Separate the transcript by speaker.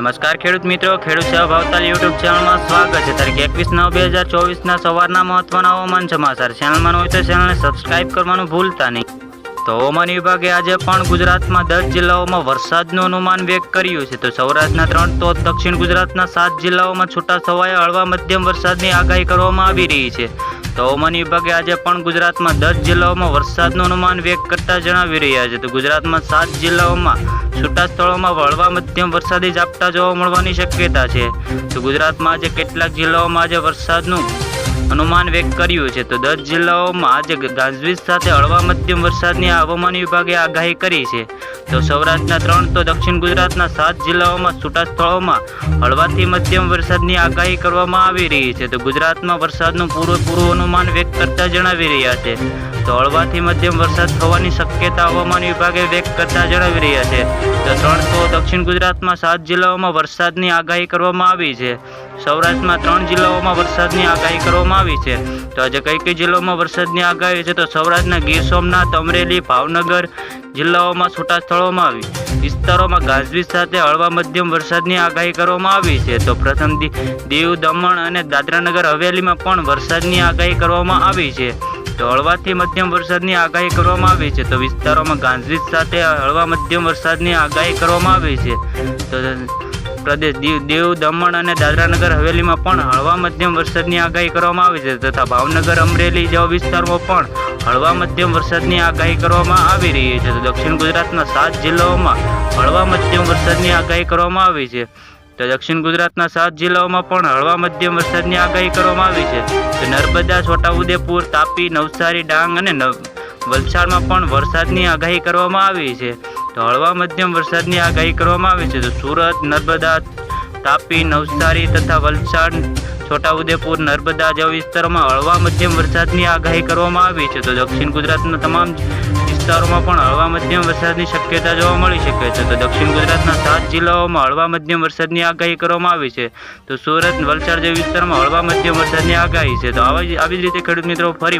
Speaker 1: નમસ્કાર ખેડૂત મિત્રો, ખેડૂત સેવા ભાવતાલ યુટ્યુબ ચેનલમાં સ્વાગત છે। તારીખ 21/9/2024 સવારના મહત્વના હવામાન સમાચાર। ચેનલમાં હોય તો ચેનલને સબસ્ક્રાઇબ કરવાનું ભૂલતા નહીં। તો હવામાન વિભાગે આજે પણ ગુજરાતમાં 10 જિલ્લાઓમાં વરસાદનું અનુમાન વ્યક્ત કર્યું છે। તો સૌરાષ્ટ્રના 3 તો દક્ષિણ ગુજરાતના 7 જિલ્લાઓમાં છૂટાછવાયા હળવા મધ્યમ વરસાદની આગાહી કરવામાં આવી રહી છે। તો હવામાન વિભાગે આજે પણ ગુજરાતમાં 10 જિલ્લાઓમાં વરસાદનું અનુમાન વ્યક્ત કરતા જણાવી રહ્યા છે। તો ગુજરાતમાં 7 જિલ્લાઓમાં છૂટા સ્થળોમાં હળવા મધ્યમ વરસાદી ઝાપટા જોવા મળવાની શક્યતા છે। તો ગુજરાતમાં આજે કેટલાક જિલ્લાઓમાં આજે વરસાદનું અનુમાન વ્યક્ત કર્યું છે। તો 10 જિલ્લાઓમાં આજે ગાજવીજ સાથે હળવા મધ્યમ વરસાદની હવામાન વિભાગે આગાહી કરી છે। તો સૌરાષ્ટ્રના 3 તો દક્ષિણ ગુજરાતના 7 જિલ્લાઓમાં છૂટા સ્થળોમાં હળવાથી મધ્યમ વરસાદની આગાહી કરવામાં આવી રહી છે। તો ગુજરાતમાં વરસાદનું પૂરેપૂરું અનુમાન વ્યક્ત કરતા જણાવી રહ્યા છે। તો હળવાથી મધ્યમ વરસાદ થવાની શક્યતા હવામાન વિભાગે વ્યક્ત કરતા જણાવી રહ્યા છે। તો 3 તો દક્ષિણ ગુજરાતમાં 7 જિલ્લાઓમાં વરસાદની આગાહી કરવામાં આવી છે। સૌરાષ્ટ્રમાં 3 જિલ્લાઓમાં વરસાદની આગાહી કરવામાં આવી છે। તો આજે કઈ જિલ્લાઓમાં વરસાદની આગાહી છે? તો સૌરાષ્ટ્રના ગીર સોમનાથ, અમરેલી, ભાવનગર જિલ્લાઓમાં છૂટા સ્થળોમાં વિસ્તારોમાં ગાજવીજ સાથે હળવા મધ્યમ વરસાદની આગાહી કરવામાં આવી છે। તો પ્રથમ દીવ, દમણ અને દાદરાનગર હવેલીમાં પણ વરસાદની આગાહી કરવામાં આવી છે। તો હળવાથી મધ્યમ વરસાદની આગાહી કરવામાં આવી છે। તો વિસ્તારોમાં ગાજવીજ સાથે હળવા મધ્યમ વરસાદની આગાહી કરવામાં આવી છે। તો પ્રદેશ દીવ, દમણ અને દાદરાનગર હવેલીમાં પણ હળવા મધ્યમ વરસાદની આગાહી કરવામાં આવી છે તથા ભાવનગર, અમરેલી જેવા વિસ્તારોમાં પણ હળવા મધ્યમ વરસાદની આગાહી કરવામાં આવી રહી છે। તો દક્ષિણ ગુજરાતના 7 જિલ્લાઓમાં હળવા મધ્યમ વરસાદની આગાહી કરવામાં આવી છે। તો દક્ષિણ ગુજરાતના 7 જિલ્લાઓમાં પણ હળવા મધ્યમ વરસાદની આગાહી કરવામાં આવી છે। તો નર્મદા, છોટાઉદેપુર, તાપી, નવસારી, ડાંગ અને વલસાડમાં પણ વરસાદની આગાહી કરવામાં આવી છે। તો હળવા મધ્યમ વરસાદની આગાહી કરવામાં આવી છે। તો સુરત, નર્મદા, તાપી, નવસારી તથા વલસાડ, છોટાઉદેપુર, નર્મદા જેવા વિસ્તારોમાં હળવા મધ્યમ વરસાદની આગાહી કરવામાં આવી છે। તો દક્ષિણ ગુજરાતના તમામ વિસ્તારોમાં પણ હળવા મધ્યમ વરસાદની શક્યતા જોવા મળી શકે છે। તો દક્ષિણ ગુજરાતના 7 જિલ્લાઓમાં હળવા મધ્યમ વરસાદની આગાહી કરવામાં આવી છે। તો સુરત, વલસાડ જેવા વિસ્તારમાં હળવા મધ્યમ વરસાદની આગાહી છે। તો આવી જ રીતે ખેડૂત મિત્રો ફરી